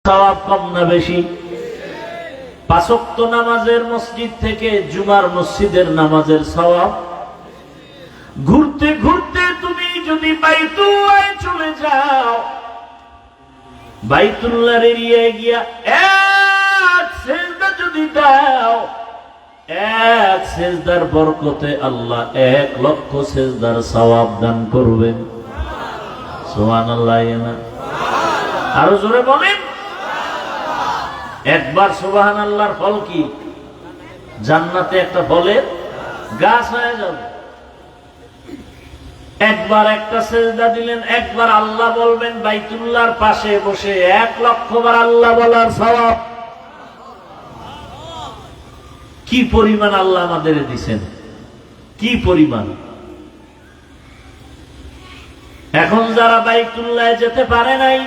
সওয়াব কম না বেশি? পাঁচ ওয়াক্ত নামাজের মসজিদ থেকে জুমার মসজিদের নামাজের সওয়াব। ঘুরতে ঘুরতে তুমি যদি বাইতুল্লাহ চলে যাও, বাইতুল্লাহর এরিয়ায় গিয়া এক সেজদা যদি দাও, এক সেজদার বরকতে আল্লাহ 1,00,000 সেজদার সওয়াব দান করবেন। সুবহানাল্লাহ। আরো জোরে বলেন। একবার সুবহানাল্লাহর ফল কি? জান্নাতে একটা ফলের গাছ হয়ে যাবে। একবার একটা সেজদা দিলেন, একবার আল্লাহ বলবেন, বাইতুল্লাহর পাশে বসে 1,00,000 বার আল্লাহ বলার সওয়াব। কি পরিমাণ আল্লাহ আমাদের দিছেন, কি পরিমাণ। এখন যারা বাইতুল্লাহ যেতে পারে নাই,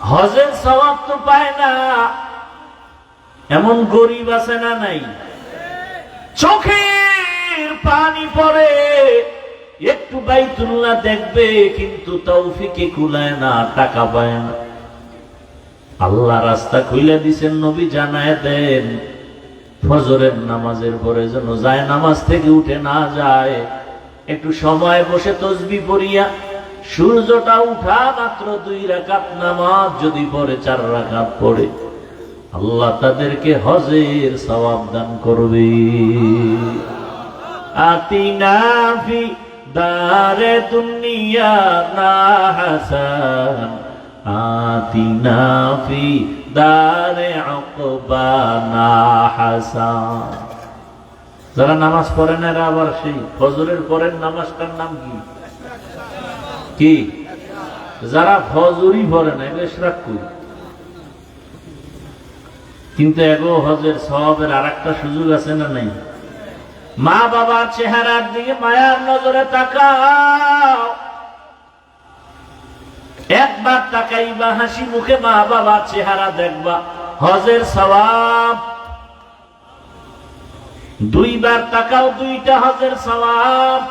হজের সওয়াব তো পায় না, এমন গরিব আছে না নাই? চোখের পানি পড়ে একটু বাইতুল্লাহ দেখবে, কিন্তু তৌফিকে কুলায় না, টাকা পায় না। আল্লাহ রাস্তা খুলে দিছেন, নবী জানায় দেন ফজরের নামাজের পরে যেন যায় নামাজ থেকে উঠে না যায়, একটু সময় বসে তাসবিহ পড়িয়া সূর্যটা উঠা মাত্র 2 রাকাত নামাজ যদি পড়ে, 4 রাকাত পড়ে, আল্লাহ তাদেরকে হজের সওয়াব দান করবে। আতিনা ফি দারে দুনিয়া না হাসান, আতিনা ফি দারে উকবা না হাসান। যারা নামাজ পড়ে না, এরা আবার সেই ফজরের পরের নামাজটার নাম কি? কি? যারা ফজরই পড়ে না, এগুলো ইশরাক করে। কিন্তু এগো হজের সওয়াবের আরেকটা সুযোগ আছে না নাই? মা বাবার চেহারার দিকে মায়ার নজরে তাকাও। একবার তাকাইবা, হাসি মুখে মা বাবার চেহারা দেখবা, হজের সওয়াব। 2 বার তাকাও, 2টা হজের সওয়াব।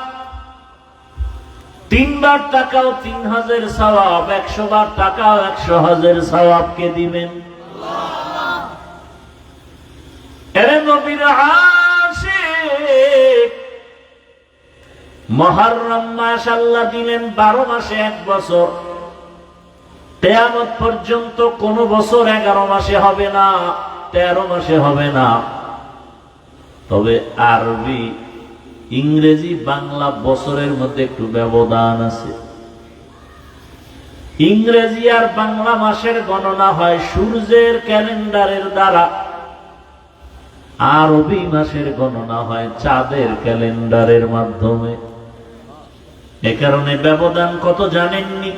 3 বার তাকাও, 3 হজের সওয়াব। 100 বার তাকাও, 100 হজের সওয়াব কে দিবেন? এরে নবীর আশিক, মুহররম মাস আল্লাহ দিলেন 12 মাসে 1 বছর। কিয়ামত পর্যন্ত কোন বছর 11 মাসে হবে না, 13 মাসে হবে না। তবে আরবি, ইংরেজি, বাংলা বছরের মধ্যে একটু ব্যবধান আছে। ইংরেজি আর বাংলা মাসের গণনা হয় সূর্যের ক্যালেন্ডারের দ্বারা, আরবি মাসের গণনা হয় চাঁদের ক্যালেন্ডারের মাধ্যমে। এ কারণে ব্যবধান কত জানেননি?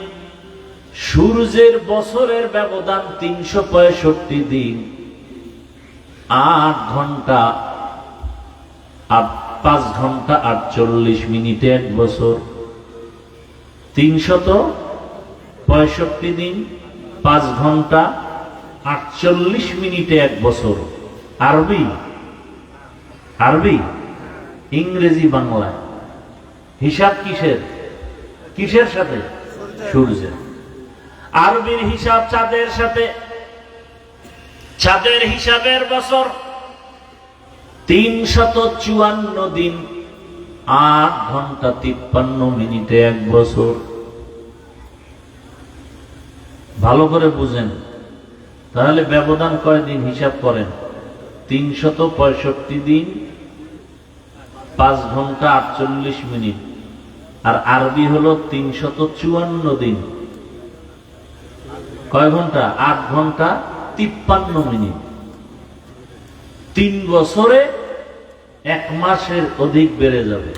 সূর্যের বছরের ব্যবধান 365 দিন, 8 ঘন্টা আর 5 ঘন্টা 48 মিনিটে 1 বছর। 365 দিন, 5 ঘন্টা 48 মিনিটে 1 বছর। আরবি, আরবি, ইংরেজি, বাংলায় হিসাব কিসের? কিসের সাথে? সূর্যের। আরবির হিসাব চাঁদের সাথে। চাঁদের হিসাবের বছর 354 দিন, 8 ঘন্টা 53 মিনিটে 1 বছর। ভালো করে বুঝেন, তাহলে ব্যবধান কয়দিন হিসাব করেন? 365 দিন, 5 ঘন্টা 48 মিনিট। আর আরবি হলো 354 দিন, কয় ঘন্টা? 8 ঘন্টা 53 মিনিট। 3 বছরে 1 মাসের অধিক বেড়ে যাবে।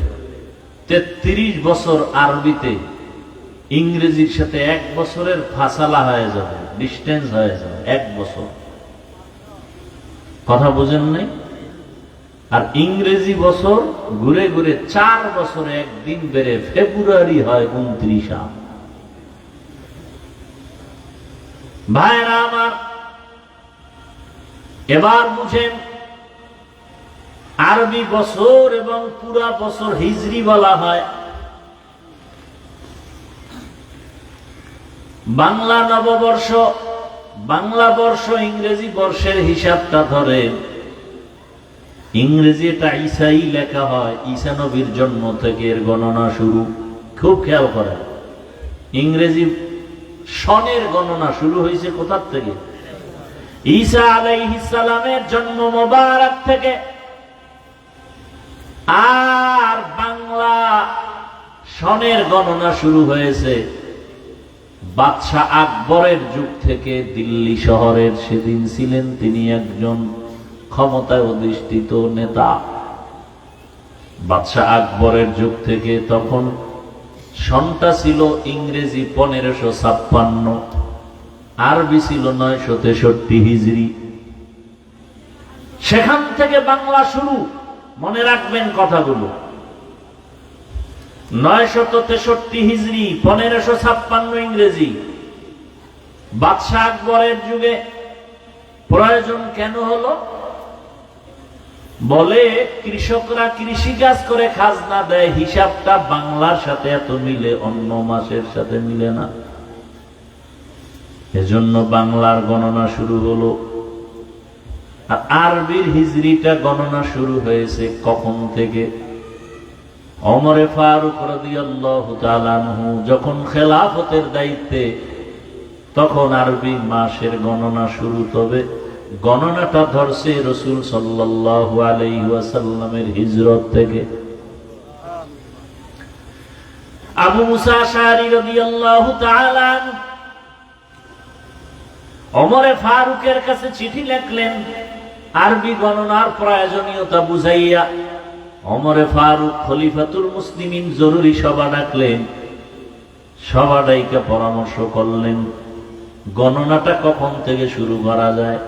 33 বছর আরবিতে, ইংরেজির সাথে 1 বছরের ফাসালা হয়ে যাবে, ডিস্টেন্স হয়ে যাবে 1 বছর। কথা বুঝেন নাই? আর ইংরেজি বছর ঘুরে ঘুরে 4 বছরে 1 দিন বেড়ে ফেব্রুয়ারি হয় 29। ভাইরা আমার, এবার বুঝেন, আরবি বছর এবং পুরা বছর হিজরি বলা হয়। বাংলা নববর্ষ, বাংলা বর্ষ ইংরেজি বর্ষের হিসাবটা ধরে, ইংরেজি এটা ঈসাই লেখা হয়, ঈসা নবীর জন্ম থেকে এর গণনা শুরু। খুব খেয়াল করেন, ইংরেজি সনের গণনা শুরু হয়েছে কোথার থেকে? ঈসা আলাইহিস সালামের জন্ম মোবারক থেকে। আর বাংলা সনের গণনা শুরু হয়েছে বাদশাহ আকবরের যুগ থেকে। দিল্লি শহরের সেদিন ছিলেন তিনি একজন ক্ষমতায় অধিষ্ঠিত নেতা। বাদশাহ আকবরের যুগ থেকে তখন সনটা ছিল ইংরেজি 1556, আরবি ছিল 963 হিজরি। সেখান থেকে বাংলা শুরু। মনে রাখবেন কথাগুলো। 963 হিজরি, 1556 ইংরেজি। বাদশাহ আকবরের যুগে প্রয়োজন কেন হলো? বলে কৃষকরা কৃষি কাজ করে খাজনা দেয়, হিসাবটা বাংলার সাথে এত মিলে, অন্য মাসের সাথে মিলে না। এজন্য বাংলার গণনা শুরু হলো। আর আরবির হিজরিটা গণনা শুরু হয়েছে কখন থেকে? ওমরে ফারুক রাদিয়াল্লাহু তাআলা আনহু যখন খেলাফতের দায়িত্বে, তখন আরবি মাসের গণনা শুরু। তবে গণনাটা ধরছে রাসূল সাল্লাল্লাহু আলাইহি ওয়াসাল্লামের হিজরত থেকে। আবু মুসা আশআরী রাদিয়াল্লাহু তাআলা আনহু ওমরে ফারুকের কাছে চিঠি লিখলেন আরবি গণনার প্রয়োজনীয়তা বুঝাইয়া। ওমরে ফারুক খলিফাতুল মুসলিমিন জরুরি সভা ডাকলেন। সভা ডাইকা পরামর্শ করলেন গণনাটা কখন থেকে শুরু করা যায়।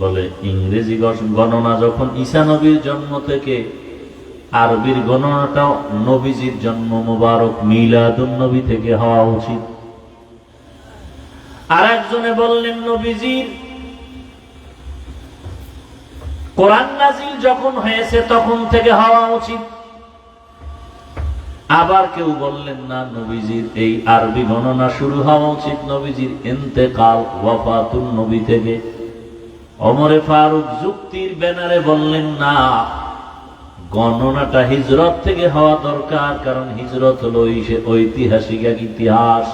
বলে ইংরেজি গণনা যখন ঈসা নবীর জন্ম থেকে, আরবির গণনাটাও নবীজির জন্ম মোবারক মিলাদুন নবী থেকে হওয়া উচিত। আর একজনে বললেন নবীজির কোরআন নাজিল যখন হয়েছে তখন থেকে হওয়া উচিত। আবার কেউ বললেন না, নবীজির এই আরবি গণনা শুরু হওয়া উচিত নবীজির ইন্তেকাল, ওয়াফাতুন নবী থেকে। ওমরে ফারুক যুক্তির ব্যানারে বললেন না, গণনাটা হিজরত থেকে হওয়া দরকার, কারণ হিজরত হলো ঐতিহাসিক এক ইতিহাস,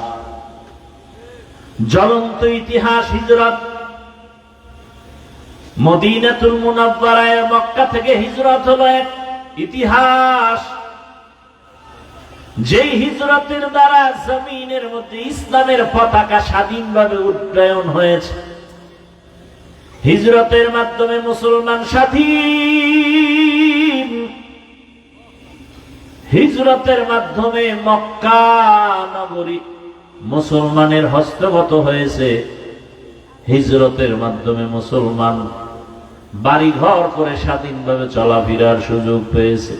জ্বলন্ত ইতিহাস হিজরত। মদিনাতুল মুনাওয়ারায় মক্কা থেকে হিজরত হলো এক ইতিহাস, যেই হিজরতের দ্বারা জমিনের মধ্যে ইসলামের পতাকা স্বাধীনভাবে উড্ডয়ন হয়েছে। হিজরতের মাধ্যমে মুসলমান স্বাধীন। হিজরতের মাধ্যমে মক্কা নগরী মুসলমানের হস্তগত হয়েছে। হিজরতের মাধ্যমে মুসলমান বাড়ি ঘর করে স্বাধীনভাবে চলাফেরার সুযোগ পেয়েছে।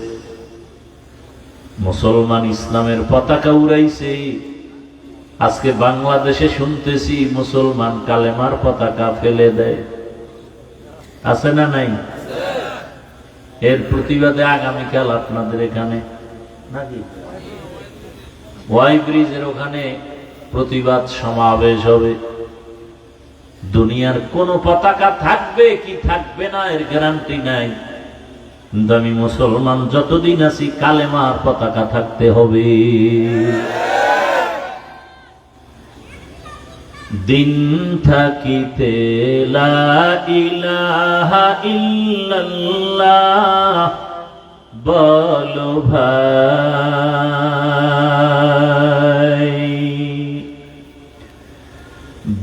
মুসলমান ইসলামের পতাকা উড়াইছে। আজকে বাংলাদেশে শুনতেছি মুসলমান কালেমার পতাকা ফেলে দেয়। আছে না নাই? এর প্রতিবাদে আগামীকাল আপনাদের এখানে নাকি ওয়াই ব্রিজের ওখানে প্রতিবাদ সমাবেশ হবে। দুনিয়ার কোন পতাকা থাকবে কি থাকবে না এর গ্যারান্টি নাই, কিন্তু আমি মুসলমান যতদিন আছি কালেমার পতাকা থাকতে হবে। দিন থাকিতে লা ইলাহা ইল্লাল্লাহ বলো ভাই,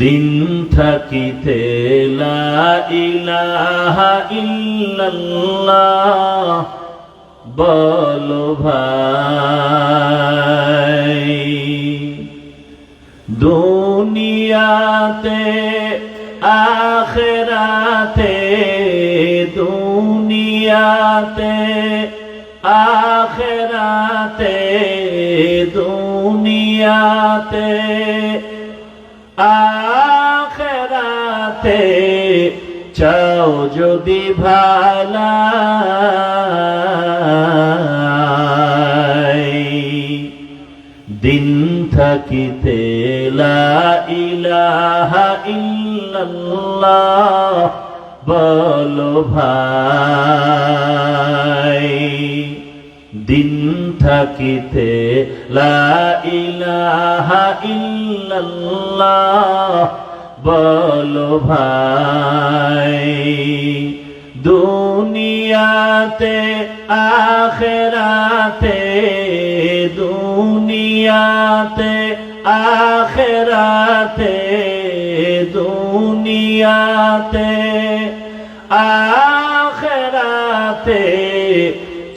দিন থাকিতে লা ইলাহা ইল্লাল্লাহ বলো ভাই, দুনিয়াতে আখিরাতে, দুনিয়াতে আখিরাতে, দুনিয়াতে আখিরাতে চাও যদি ভালাই, দিন থাকিতে লা ইলাহা ইল্লাল্লাহ বলো ভাই, দিন থাকিতে লা ইলাহা ইল্লাল্লাহ বলো ভাই, দুনিয়াতে আখিরাতে, দুনিয়াতে আখিরাতে, দুনিয়াতে আখিরাতে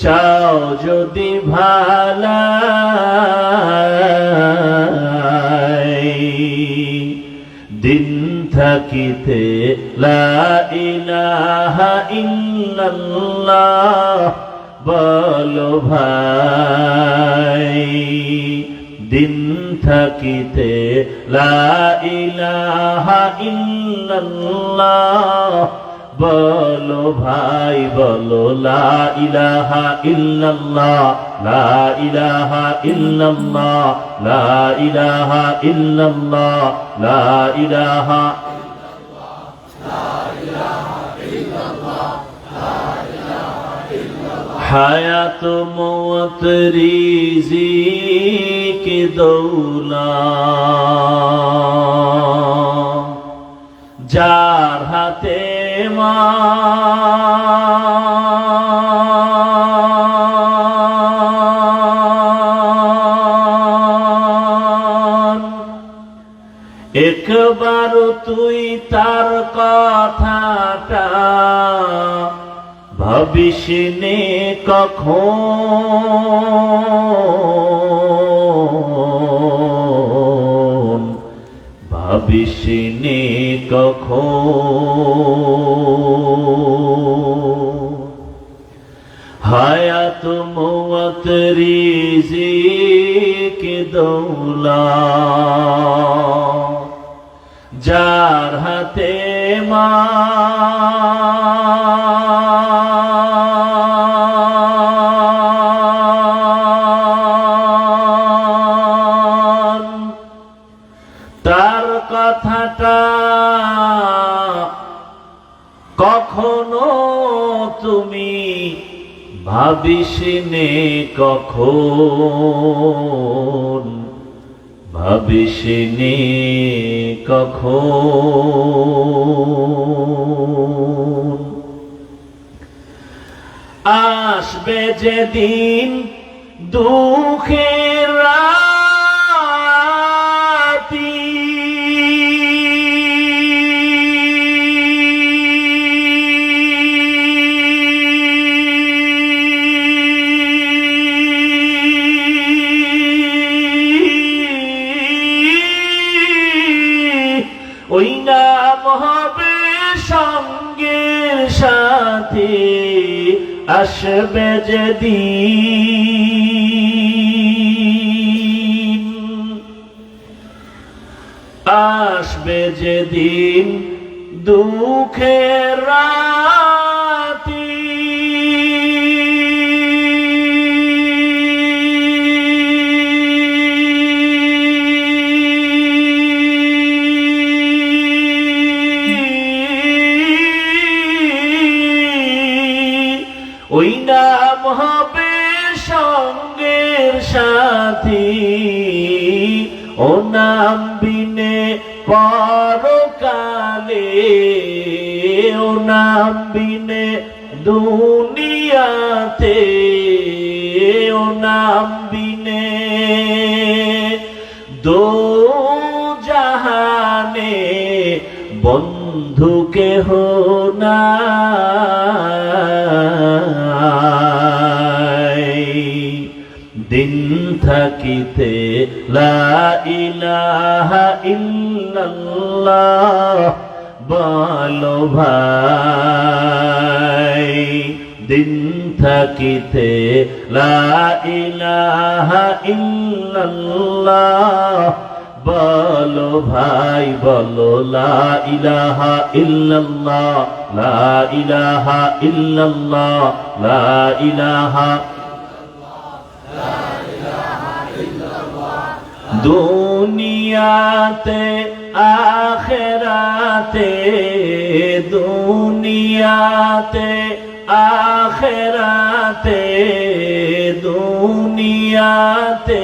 চাও যদি ভালাই, দিন থাকিতে লা ইলাহা ইল্লাল্লাহ বলো ভাই, দিন থাকিতে লা ইলাহা ইল্লাল্লাহ বলো ভাই, বলো লা ইলাহা ইল্লাল্লাহ, লা ইলাহা ইল্লাল্লাহ, লা ইলাহা ইল্লাল্লাহ, লা ইলাহা হায়াত মওত রিজিক দৌলত যার হাতে মান, একবার তুই তার কথাটা ভাবিস নে কখন, ভাবিস নে কখন, হায়াত মওত রিজিক দৌলত যার হাতে মান, তার কথাটা কখনো তুমি ভাবিস নে কখন, ভাবিস নে কখন, আসবে যেদিন দুঃখের রাতি, ওই নাম হবে সঙ্গের সাথে, আসবে যেদিন, আসবে যেদিন দুঃখের রাতি, ওই নাম হবে সঙ্গের সাথী, ও নাম বিনে পরকালে, ও নাম বিনে দুনিয়াতে, ও নাম বিনে দো জাহানে বন্ধু কেহ নাই, দিন থাকিতে লা ইলাহা ইল্লাল্লাহ বলো ভাই, দিন থাকিতে লা ইলাহা ইল্লাল্লাহ বলো ভাই, বলো লা ইলাহা ইল্লাল্লাহ, লা ইলাহা ইল্লাল্লাহ, লা ইলাহা দুনিয়াতে আখিরাতে, দুনিয়াতে আখিরাতে, দুনিয়াতে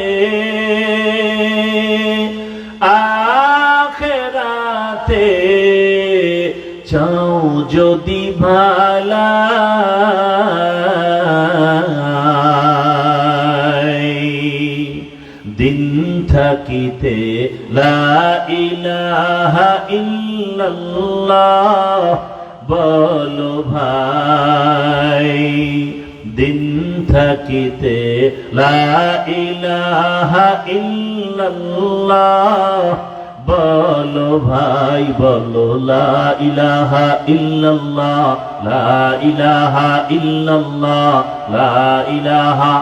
আখিরাতে চাও যদি ভালাই, দিন থাকিতে লা ইলাহা ইল্লাল্লাহ বলো ভাই, দিন থাকিতে লা ইলাহা ইল্লাল্লাহ বলো ভাই, বলো লা ইলাহা ইল্লাল্লাহ, লা ইলাহা ইল্লাল্লাহ, লা ইলাহা।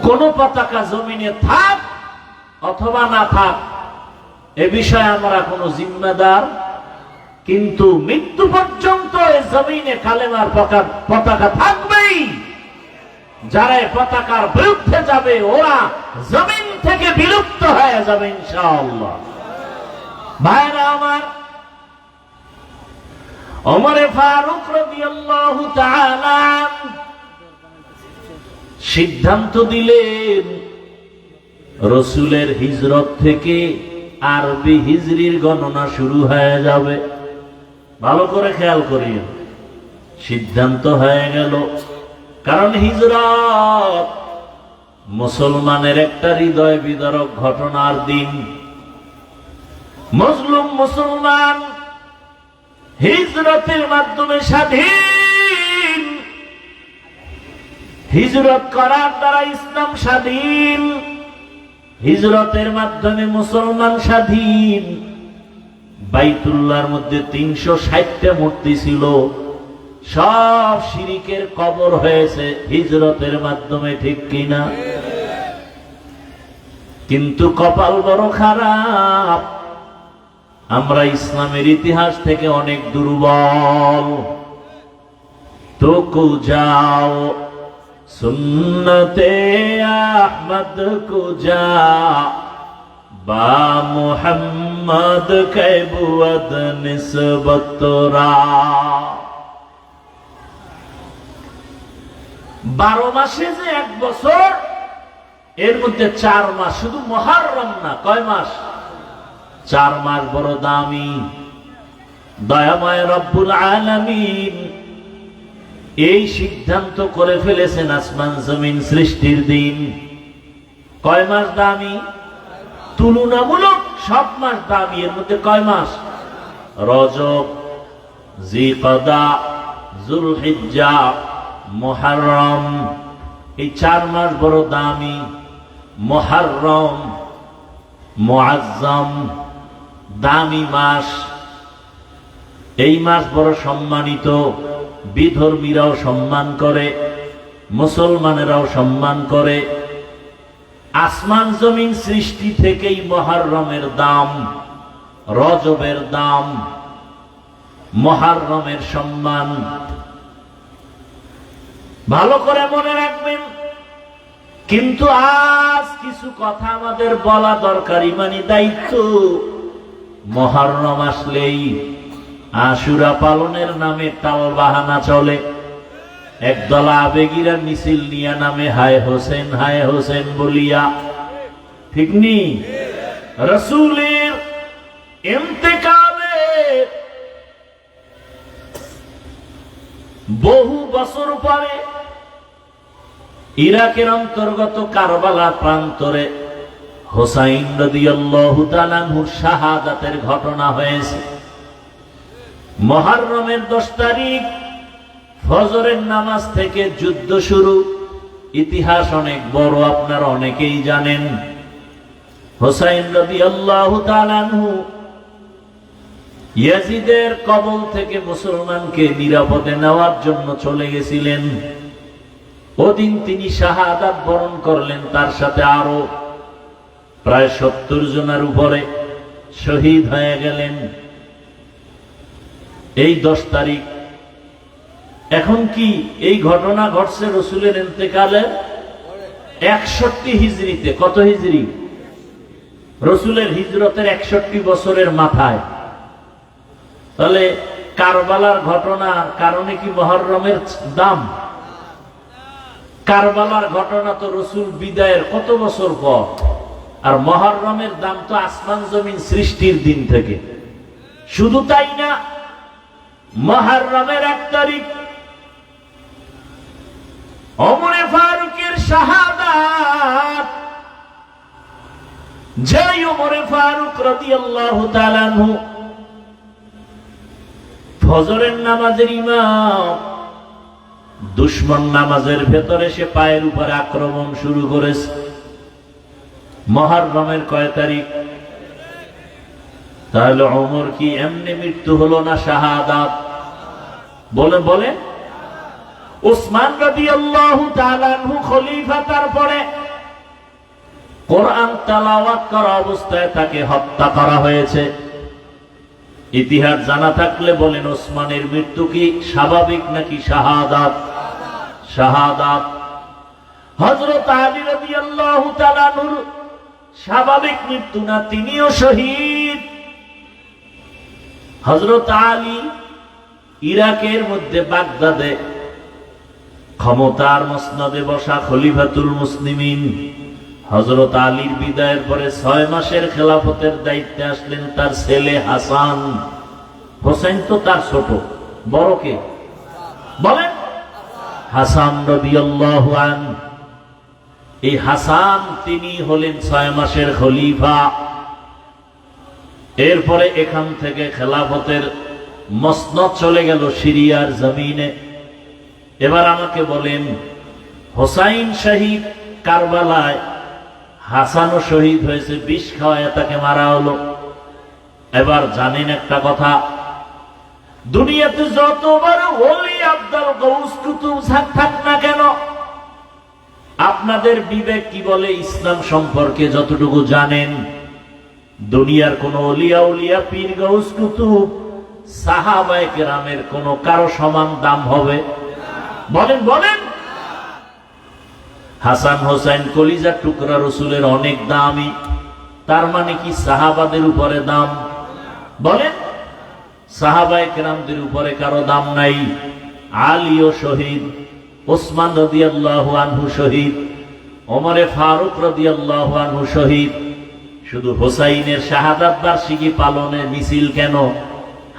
কোন পতাকা জমিনে থাক অথবা না থাক এ বিষয়ে আমরা কোনো জিম্মেদার, কিন্তু মৃত্যু পর্যন্ত এই জমিনে কালেমার পতাকা থাকবেই। যারা পতাকার বিরুদ্ধে যাবে ওরা জমিন থেকে বিলুপ্ত হয়ে যাবে ইনশাআল্লাহ। ভাইরা আমার, ওমরে ফারুক রাদিয়াল্লাহু তাআলা সিদ্ধান্ত দিলেন রাসূলের হিজরত থেকে আরবি হিজরির গণনা শুরু হয়ে যাবে। ভালো করে খেয়াল করিয়েন, সিদ্ধান্ত হয়ে গেল। কারণ হিজরত মুসলমানের একটা হৃদয় বিদারক ঘটনার দিন। মুসলিম মুসলমান হিজরতের মাধ্যমে স্বাধীন, হিজরত করার দ্বারা ইসলাম স্বাধীন, হিজরতের মাধ্যমে মুসলমান স্বাধীন। বাইতুল্লাহর মধ্যে ৩৬০টা মূর্তি ছিল, সব শিরিকের কবর হয়েছে হিজরতের মাধ্যমে, ঠিক কিনা? কিন্তু কপাল বড় খারাপ, আমরা ইসলামের ইতিহাস থেকে অনেক দুর্বল। তো কো যাও সুন্নতে আহমদ কো যা, বা মুহাম্মদ কে বুয়দ নিসবত রা। 12 মাসে যে 1 বছর, এর মধ্যে 4 মাস, শুধু মুহররম না, কয় মাস? 4 মাস বড় দামি। দয়াময় রব্বুল আলামিন এই সিদ্ধান্ত করে ফেলেছেন আসমান জমিন সৃষ্টির দিন। কয় মাস দামি? তুলনামূলক সব মাস দামি। এর মধ্যে কয় মাস? রজব, জিকদা, যুলহিজ্জা, মুহররম, এই 4 মাস বড় দামি। মুহররম মুআজ্জম, দামি মাস। এই মাস বড় সম্মানিত, বিধর্মীরাও সম্মান করে, মুসলমানেরাও সম্মান করে। আসমান জমিন সৃষ্টি থেকেই মুহররমের দাম, রজবের দাম, মুহররমের সম্মান। ভালো করে মনে রাখবেন। কিন্তু আজ কিছু কথা আমাদের বলা দরকার, ইমানি দায়িত্ব। মুহররম আসলেই আশুরা পালনের নামে টাল বাহানা চলে। একদল আবেগীরা মিছিল নিয়া নামে হায় হোসেন বলিয়া, ঠিক নি? রাসূলের ইন্তেকালে বহু বছর পরে ইরাকের অন্তর্গত কারবালা প্রান্তরে হোসাইন রাদিয়াল্লাহু তাআলা আনহুর শাহাদাতের ঘটনা হয়েছে। মুহররমের 10 তারিখ ফজরের নামাজ থেকে যুদ্ধ শুরু। ইতিহাস অনেক বড়, আপনারা অনেকেই জানেন। হোসাইন রাদিয়াল্লাহু তাআলা আনহু ইয়াজিদের কবল থেকে মুসলমানকে নিরাপদে নেওয়ার জন্য চলে গেছিলেন। ওদিন তিনি শাহাদাত বরণ করলেন, তার সাথে আরো প্রায় 70 জনের উপরে শহীদ হয়ে গেলেন। এই 10 তারিখ এখন কি এই ঘটনা ঘটছে রসুলের ইন্তেকালের 61 হিজরিতে। কত হিজরি? রসুলের হিজরতের 61 বছরের মাথায়। তাহলে কারবালার ঘটনার কারণে কি মুহররমের দাম? কারবালার ঘটনা তো রসুল বিদায়ের কত বছর পর, আর মুহররমের দাম তো আসমান জমিন সৃষ্টির দিন থেকে। শুধু তাই না, মুহররমের 1 তারিখ ওমরে ফারুকের শাহাদাত। যে ওমরে ফারুক রাদিয়াল্লাহু তাআলা আনহু ফজরের নামাজের ইমাম, দুশমন নামাজের ভেতরে সে পায়ের উপরে আক্রমণ শুরু করেছে। মুহররমের কয় তারিখ? তাহলে ওমর কি এমনি মৃত্যু হলো না শাহাদাত? বলে বলে উসমান রাদিয়াল্লাহু তাআলা আনহু খলিফা, তারপরে কোরআন তেলাওয়াত করা অবস্থায় তাকে হত্যা করা হয়েছে। ইতিহাস জানা থাকলে বলেন ওসমানের মৃত্যু কি স্বাভাবিক নাকি শাহাদাত? শাহাদাত। হযরত আলী রাদিয়াল্লাহু তাআলা আনহু স্বাভাবিক মৃত্যু না, তিনিও শহীদ। হযরত আলী ইরাকের মধ্যে বাগদাদে ক্ষমতার মসনদে বসা খলিফাতুল মুসলিমিন। হযরত আলীর বিদায়ের পরে 6 মাসের খেলাফতের দায়িত্বে আসলেন তার ছেলে হাসান। হোসেন তো তার ছোট, বড় কে বলেন? হাসান রাদিয়াল্লাহু আনহু। এই হাসান তিনি হলেন 6 মাসের খলিফা। এরপরে এখান থেকে খেলাফতের মসনদ চলে গেল সিরিয়ার জমিনে। এবার আমাকে বলেন, হোসাইন শহীদ কারবালায়, হাসানও শহীদ হয়েছে, বিষ খাওয়ায় তাকে মারা হলো। এবার জানেন একটা কথা, দুনিয়াতে যত বড় ওলি আব্দুল গৌস কুতুব থাক না কেন, আপনাদের বিবেক কি বলে ইসলাম সম্পর্কে যতটুকু জানেন, দুনিয়ার কোন ওলিয়া উলিয়া পীর গৌস কুতুব সাহাবায়ে কেরামের কোন কারো সমান দাম হবে? বলেন বলেন। হাসান হোসেন কলিজার টুকরা, রসুলের অনেক দামি, তার মানে কি সাহাবাদের উপরে দাম? বলেন। সাহাবায়ে কেরামদের উপরে কারো দাম নাই। আলীও শহীদ, ওসমান রাদিয়াল্লাহু আনহু শহীদ, ওমরে ফারুক রাদিয়াল্লাহু আনহু শহীদ। শুধু হোসাইনের শাহাদাত বার্ষিকী পালনের মিছিল কেন,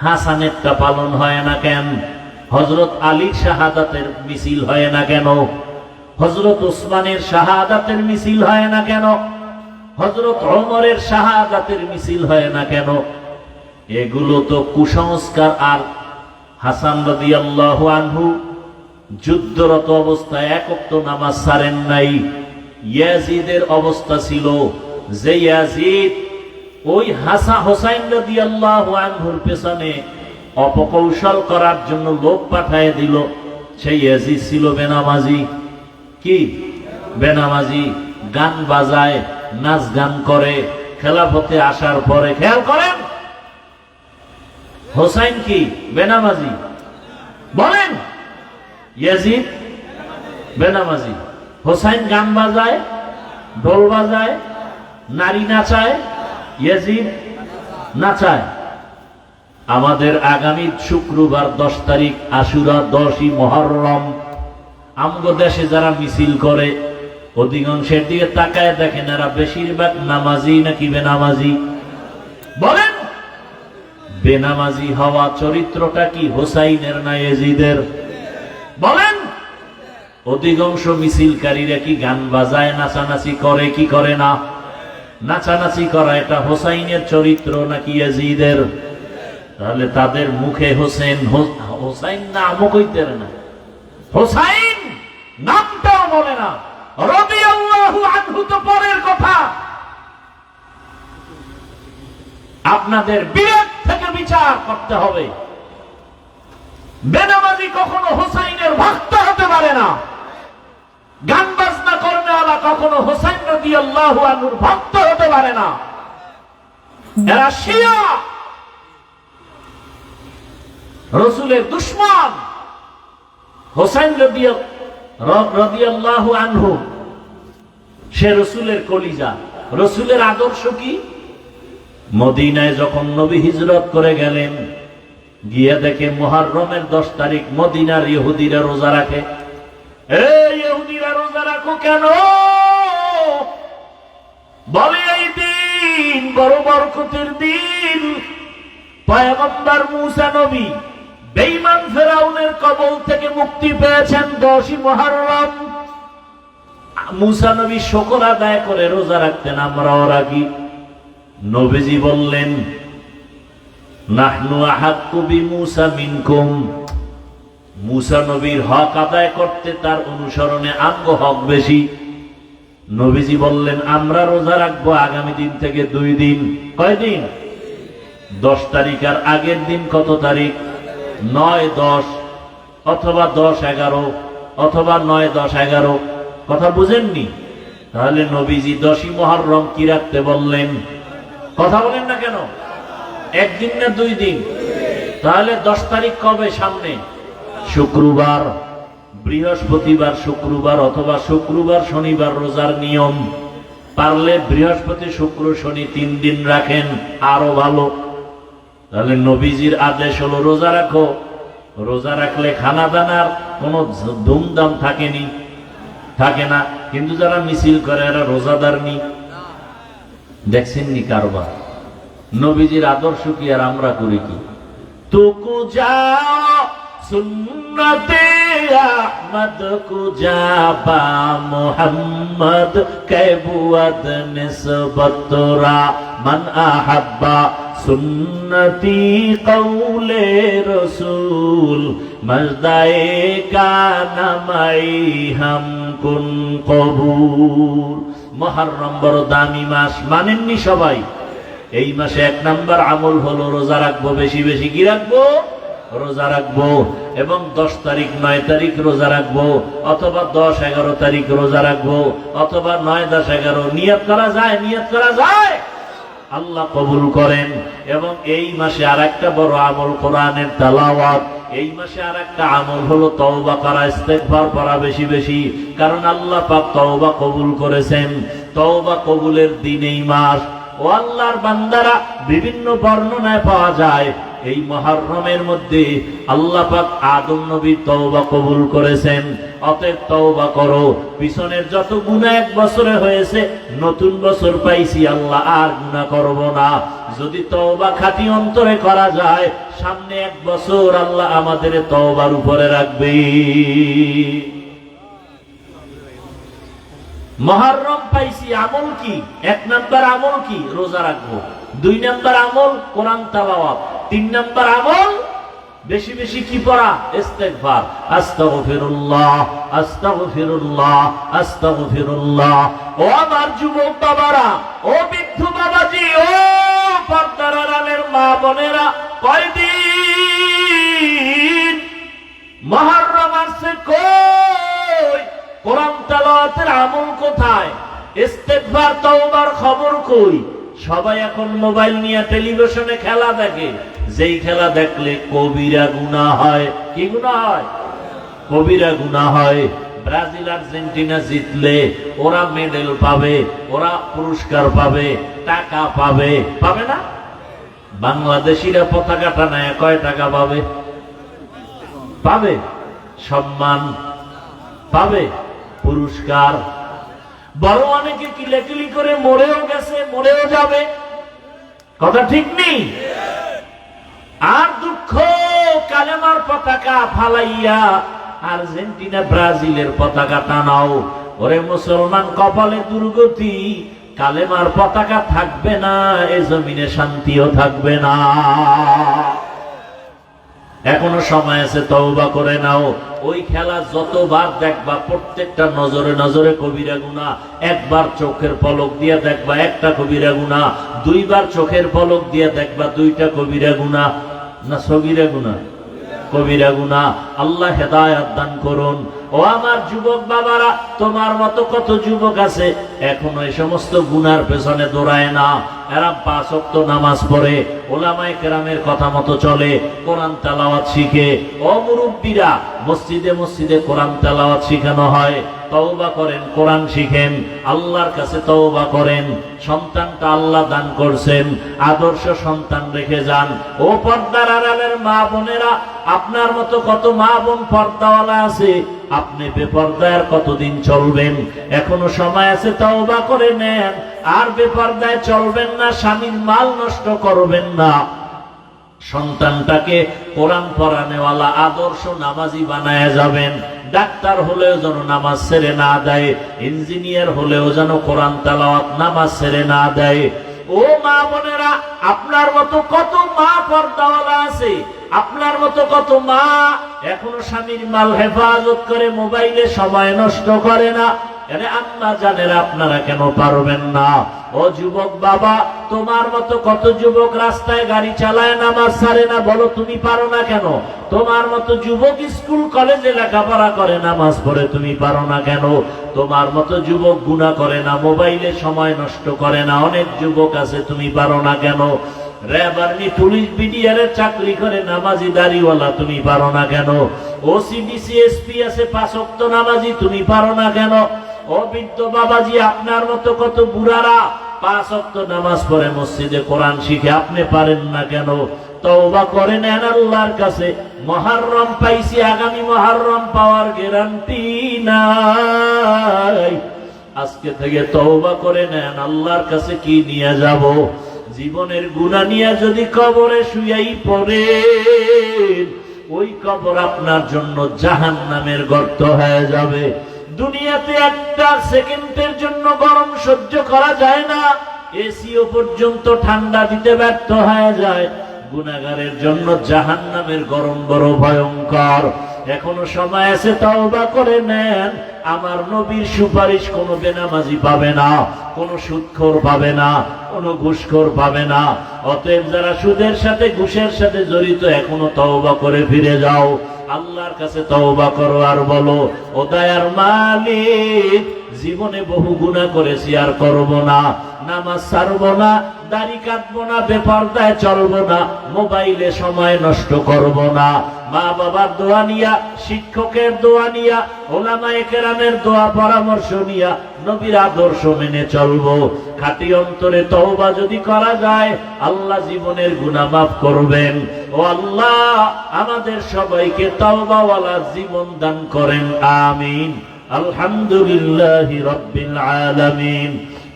হাসানেরটা পালন হয় না কেন? হযরত আলীর শাহাদাতের মিছিল হয় না কেন? হযরত ওসমানের শাহাদাতের মিছিল হয় না কেন? হযরত ওমরের শাহাদাতের মিছিল হয় না কেন? এগুলো তো কুসংস্কার। আর হাসান রাদিয়াল্লাহু আনহু যুদ্ধরত অবস্থায় এক ওয়াক্ত নামাজ ছাড়েন নাই। ইয়াজিদের অবস্থা ছিল যে ইয়াজিদ ওই হোসাইন রাদিয়াল্লাহু আনহুর পেছনে অপকৌশল করার জন্য লোক পাঠিয়ে দিল। সেই ইয়াজিদ ছিল বেনামাজি। কি বেনামাজি? গান বাজায়, নাচ গান করে। খেলাফতে আসার পরে খেয়াল করেন, হোসাইন কি বেনামাজি? বলেন। ইয়াজিদ বেনামাজি, হোসাইন গান বাজায়, ঢোল বাজায়, নারী নাচায়, ইয়াজিদ নাচায়। আমাদের আগামী শুক্রবার 10 তারিখ আশুরা, 10ই মুহররম, আমগো দেশে যারা মিছিল করে অধিকাংশের দিকে তাকায় দেখেন এরা বেশিরভাগ নামাজি নাকি বেনামাজি? বলেন। বেনামাজি হওয়া চরিত্রটা কি হোসাইনের না ইয়াজিদের? বলেন। অধিকাংশ মিছিলকারীরা কি গান বাজায়, নাচানাচি করে কি করে না? নাচানাচি করা এটা হোসাইনের চরিত্র নাকি ইয়াজিদের? তাহলে তাদের মুখে হোসাইন নামও কইতে না, হোসাইন নামটাও বলে না। রাদিয়াল্লাহু আনহু তো পরের কথা। আপনাদের বিবেক থেকে বিচার করতে হবে। বেনামাজি কখনো হোসাইনের ভক্ত হতে পারে না। গান বাজনা করেওয়ালা কখনো হোসাইন রাদিয়াল্লাহু আনহুর ভক্ত হতে পারে না। এরা শিয়া, রাসূলের দুশমন। হোসাইন রাদিয়াল্লাহু আনহু, সে রসুলের কলিজা। রসুলের আদর্শ কি? মদিনায় যখন নবী হিজরত করে গেলেন, গিয়ে দেখে মুহররমের 10 তারিখ মদিনার ইহুদিরা রোজা রাখে। এই ইহুদিরা রোজা রাখো কেন? বলে এই দিন বড় বরকতের দিন। পয়গম্বর মুসা নবী বেঈমান ফেরাউনের কবল থেকে মুক্তি পেয়েছেন 10ই মুহররম। মুসা নবী শুকর আদায় করে রোজা রাখতেন, আমরাও রাখি। নবীজি বললেন, নাহনু আহাক্কু বিমুসা মিনকুম। মুসা নবীর হক আদায় করতে, তার অনুসরণে আমগো হক বেশি। নবীজি বললেন, আমরা রোজা রাখবো আগামী দিন থেকে 2 দিন। কয় দিন? 10 তারিখ আর আগের দিন কত তারিখ? 9-10 অথবা 10-11 অথবা 9-10-11। কথা বুঝেননি? তাহলে নবীজি 10ই মুহররম কি রাখতে বললেন? কথা বলেন না কেন? একদিন না 2 দিন? তাহলে 10 তারিখ কবে? সামনে শুক্রবার, বৃহস্পতিবার, শুক্রবার অথবা শুক্রবার শনিবার রোজার নিয়ম। পারলে বৃহস্পতি, শুক্র, শনি 3 দিন রাখেন, আরো ভালো। তাহলে নবীজির আদেশ হলো রোজা রাখো। রোজা রাখলে খানা দানার কোনো ধুমধাম থাকে না। কিন্তু যারা মিছিল করে এরা রোজাদার নি। দেখছেন নি কারবার? নবীজির আদর্শ কি আর আমরা করি কি? তুকু যাও সুন্নতে আহমদ কুজাবা মুহাম্মদ কেবুয়াদ নিসবতরা মান আহাব্বা সুন্নতি কৌলে রসুল মজদায়ে কানামাই হাম কুন কবুল। মুহররম বড় দামি মাস, মানেননি সবাই? এই মাসে 1 নাম্বার আমল হলো রোজা রাখবো। বেশি বেশি কি রাখবো? রোজা রাখবো। এবং 10 তারিখ 9 তারিখ রোজা রাখবো, অথবা 10-11 তারিখ রোজা রাখবো, অথবা 9-10-11। নিয়ত করা যায়, নিয়ত করা যায়, আল্লাহ কবুল করেন। এবং এই মাসে আর একটা বড় আমল কোরআনের তেলাওয়াত। এই মাসে আর একটা আমল হলো তওবা করা, ইস্তেগফার করা বেশি বেশি। কারণ আল্লাহ পাক তওবা কবুল করেছেন। তওবা কবুলের দিন এই মাস। ও আল্লাহর বান্দারা, বিভিন্ন বর্ণনায় পাওয়া যায় এই মুহররমের মধ্যে আল্লাহ পাক আদম নবীর তওবা কবুল করেছেন। অতএব তওবা করো। পিছনের যত গুনাহ 1 বছরে হয়েছে, নতুন বছর পাইছি, আল্লাহ আর গুনাহ করব না। যদি তওবা খাঁটি অন্তরে করা যায়, সামনে 1 বছর আল্লাহ আমাদের তওবার উপরে রাখবে। মুহররম পাইছি, আমল কি? 1 নাম্বার আমল কি? রোজা রাখবো। 2 নাম্বার আমল কোরআন তেলাওয়াত। 3 নাম্বার আমল বেশি বেশি কি পড়া? ইস্তেগফার। আস্তাগফিরুল্লাহ, আস্তাগফিরুল্লাহ, আস্তাগফিরুল্লাহ। ও আমার যুবক বাবারা, ও বৃদ্ধ বাবাজি, ও পর্দার আড়ালের মা বোনেরা, কয়দিন মুহররম আসছে, কই কোরআন তেলাওয়াতের আমল কোথায়? ইস্তেগফার তওবার খবর কই? সবাই এখন মোবাইল নিয়ে টেলিভিশনে খেলা দেখে। যেই খেলা দেখলে কবিরা গুনাহ হয়। কি গুনাহ হয়? কবিরা গুনাহ হয়। ব্রাজিল আর্জেন্টিনা জিতলে ওরা মেডেল পাবে, ওরা পুরস্কার পাবে, টাকা পাবে, পাবে না? বাংলাদেশিরা পতাকা টানায় কয় টাকা পাবে? পাবে। সম্মান পাবে, পুরস্কার। বড় অনেকে কিলাকিলি করে মরেও গেছে, মরেও যাবে। কথা ঠিক নেই? আর দুঃখ, কালেমার পতাকা ফালাইয়া আর্জেন্টিনা ব্রাজিলের পতাকা টানাও। ওরে মুসলমান, কপালে দুর্গতি, কালেমার পতাকা থাকবে না, এ জমিনে শান্তিও থাকবে না। এখনো সময় আছে, তওবা করে নাও। ওই খেলা যতবার দেখবা, প্রত্যেকটা নজরে নজরে কবিরা গুনাহ। 1 বার চোখের পলক দিয়ে দেখবা, 1টা কবিরা গুনাহ। 2 বার চোখের পলক দিয়ে দেখবা, 2টা কবিরা গুনাহ। না সগীরা গুনাহ? কবিরা গুনাহ। আল্লাহ হেদায়েত দান করুন। ও ও আমার যুবক বাবারা, তোমার মতো কত যুবক আছে এখনো এই সমস্ত গুনার পেছনে দৌড়ায় না। এরা 5 ওয়াক্ত নামাজ পড়ে, ওলামায়ে কেরামের কথা মতো চলে, কোরআন তেলাওয়াত শিখে। ও মুরব্বীরা, মসজিদে মসজিদে কোরআন তেলাওয়াত শিখানো হয়। তওবা করেন, কোরআন শিখেন, আল্লাহর কাছে তওবা করেন। সন্তানটা আল্লাহ দান করছেন, আদর্শ সন্তান রেখে যান। ও পর্দার আড়ালের মা বোনেরা, আপনার মতো কত মা বোন পর্দাওয়ালা আছে, আপনি বেপর্দায় কতদিন চলবেন? এখনো সময় আছে, তওবা করে নেন। আর বেপর্দায় চলবেন না, স্বামীর মাল নষ্ট করবেন না। সন্তানটাকে কোরআন পড়ানেওয়ালা আদর্শ নামাজি বানায় যাবেন। ডাক্তার হলেও যেন নামাজ ছেড়ে না দেয়, ইঞ্জিনিয়ার হলেও যেন কোরআন তেলাওয়াত নামাজ ছেড়ে না দেয়। ও মা বোনেরা, আপনার মতো কত মা পর্দাওয়ালা আছে, আপনার মতো কত মা এখনো স্বামীর মাল হেফাজত করে, মোবাইলে সময় নষ্ট করে না। আরে আম্মা জানেরা, আপনারা কেন পারবেন না? ও যুবক বাবা, তোমার মতো কত যুবক রাস্তায় গাড়ি চালায়, নামাজ ছাড়ে না, বলো তুমি পারো না কেন? তোমার মতো যুবক স্কুল কলেজে লেখাপড়া করে, নামাজ পড়ে, তুমি পারো না কেন? তোমার মতো যুবক গুনাহ করে না, মোবাইলে সময় নষ্ট করে না, অনেক যুবক আছে, তুমি পারো না কেন? র্যাব, আর্মি, পুলিশ, বিডিআরের চাকরি করে, নামাজি দাড়িওয়ালা, তুমি পারো না কেন? ওসিডিসি, এসপি আছে, 5 ওয়াক্ত নামাজি, তুমি পারো না কেন? ও বৃদ্ধ বাবাজি, আপনার মতো কত বুড়ারা 5 ওয়াক্ত নামাজ পড়ে, মসজিদে কোরআন শিখে, আপনি পারেন না কেন? তওবা করে নেন আল্লাহর কাছে। মুহররম পাইছি, আগামী মুহররম পাওয়ার গ্যারান্টি নাই। আজকে থেকে তওবা করে নেন, আল্লাহর কাছে কি নিয়ে যাব? জীবনের গুনাহ নিয়ে যদি কবরে শুয়াই পড়ে, ওই কবর আপনার জন্য জাহান্নামের গর্ত হয়ে যাবে। দুনিয়াতে একটা সেকেন্ডের জন্য গরম সহ্য করা যায় না, এসিও পর্যন্ত ঠান্ডা দিতে ব্যর্থ হয়ে যায়। গুনাহগারের জন্য জাহান্নামের গরম বড় ভয়ঙ্কর। এখনো সময় আছে, তওবা করে নেন। আমার নবীর সুপারিশ কোনো বেনামাজি পাবে না, কোনো সুদখোর পাবে না, কোনো ঘুষখোর পাবে না। অতএব যারা সুদের সাথে ঘুষের সাথে জড়িত, এখনো তওবা করে ফিরে যাও, আল্লাহর কাছে তওবা করো, আর বলো, ও দয়ার মালিক, জীবনে বহু গুনাহ করেছি, আর করব না। নামাজ ছাড়বো না, দাড়ি কাটবো না, বেপরদায় চলবো না, মোবাইলে সময় নষ্ট করব না। মা বাবার দোয়া নিয়া, শিক্ষকের দোয়া নিয়া, ওলামায়ে কেরামের দোয়া পরামর্শ নিয়া, নবীর আদর্শ মেনে চলবো। খাঁটি অন্তরে তওবা যদি করা যায়, আল্লাহ জীবনের গুনাহ মাফ করবেন। ও আল্লাহ, আমাদের সবাইকে তওবাওয়ালা জীবন দান করেন, আমিন। আলহামদুলিল্লাহি রাব্বিল আলামিন,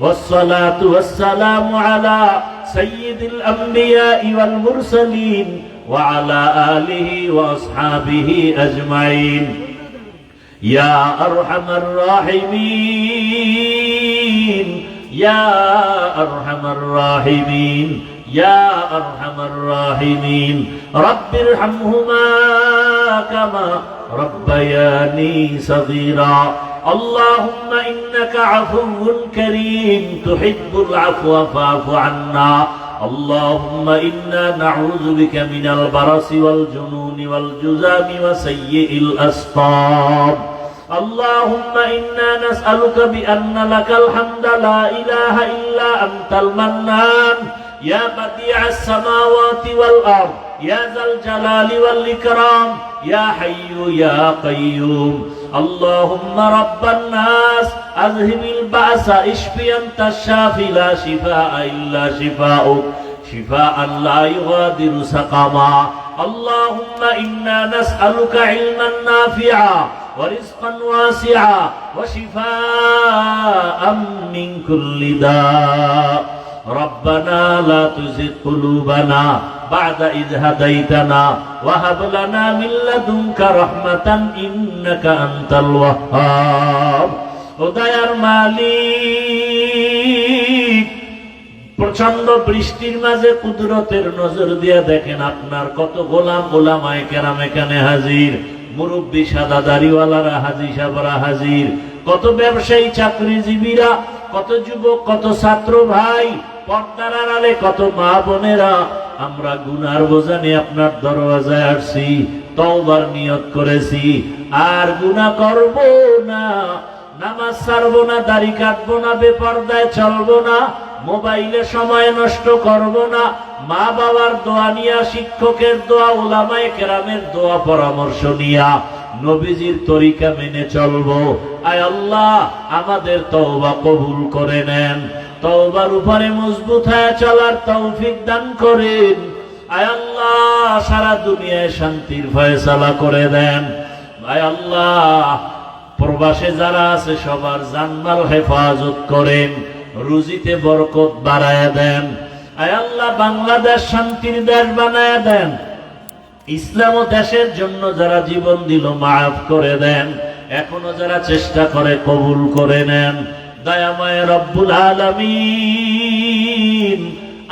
والصلاة والسلام على سيد الأنبياء والمرسلين وعلى آله وأصحابه أجمعين. يا أرحم الراحمين، يا أرحم الراحمين، يا أرحم الراحمين. رب ارحمهما كما ربياني صغيرا. اللهم إنك عفو كريم تحب العفو فاعف عنا. اللهم إنا نعوذ بك من البرص والجنون والجذام وسيء الأسقام. اللهم إنا نسألك بأن لك الحمد لا إله إلا أنت المنان، يا بديع السماوات والأرض، يا ذا الجلال والإكرام، يا حي يا قيوم. اللهم رب الناس أذهب البأس اشفي أنت الشافي لا شفاء إلا شفاؤك، شفاء لا يغادر سقما. اللهم إنا نسألك علما نافعا ورزقا واسعا وشفاء من كل داء. ربنا لا تزغ قلوبنا بعد إذ هديتنا وهب لنا من لدنك رحمة إنك أنت الوهاب. দয়ার মালিক, প্রচন্ড বৃষ্টির মাঝে কুদরতের নজর দিয়ে দেখেন আপনার কত গোলাম ওলামায়ে কেরাম এখানে হাজির, মুরব্বী সাদা দাড়িওয়ালারা হাজী সাহেবরা হাজির, কত ব্যবসায়ী চাকরিজীবীরা, কত যুবক, কত ছাত্র ভাই, পর্দার আড়ালে কত মা বোনেরা, আমরা গুনার বোঝা নিয়ে আপনার দরওয়াজায় আসছি, তওবার নিয়ত করেছি, আর গুনাহ করব না, নামাজ ছাড়বো না, দাড়ি কাটবো না, বেপরদায় চলবো না, মোবাইলে সময় নষ্ট করব না, মা বাবার দোয়া নিয়া, শিক্ষকের দোয়া, উলামায়ে কেরামের দোয়া পরামর্শ নিয়া নবীজির তরিকা মেনে চলবো। আয় আল্লাহ, আমাদের তওবা কবুল করে নেন, তওবার উপরে মজবুত হয়ে চলার তৌফিক দান করেন। আয় আল্লাহ, সারা দুনিয়ায় শান্তির ফয়সালা করে দেন। আয় আল্লাহ, প্রবাসে যারা আছে সবার জানমাল হেফাজত করেন, রুজিতে বরকত বাড়ায় দেন। আয় আল্লাহ, বাংলাদেশ শান্তির দেশ বানায় দেন। ইসলাম ও দেশের জন্য যারা জীবন দিল মাফ করে দেন, এখনো যারা চেষ্টা করে কবুল করে নেন। দয়াময় রব্বুল আলামিন,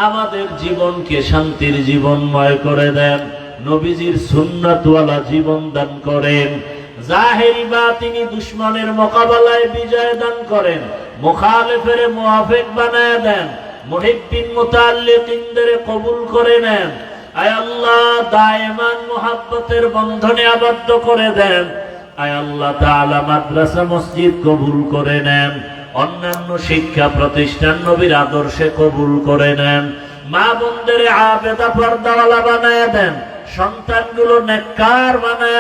আমাদের জীবনকে শান্তির জীবনময় করে দেন, নবীজির সুন্নাতওয়ালা জীবন দান করেন। জাহেরি বাতিনি দুশ্মনের মোকাবেলায় বিজয় দান করেন, মুখালিফের মুআফিক বানায় দেন, মুহিব্বিন মুতাআল্লিকিনদের কবুল করে নেন। আয় আল্লাহ, দায়মান মুহাব্বতের বন্ধনে আবদ্ধ করে দেন। আয় আল্লাহ তাআলা, মাদ্রাসা মসজিদ কবুল করে নেন, অন্যান্য শিক্ষা প্রতিষ্ঠান নবীর আদর্শে কবুল করে নেন। মা বোনদের আবেদা পর্দাওয়ালা বানায় দেন, সন্তানগুলো নেককার বানায়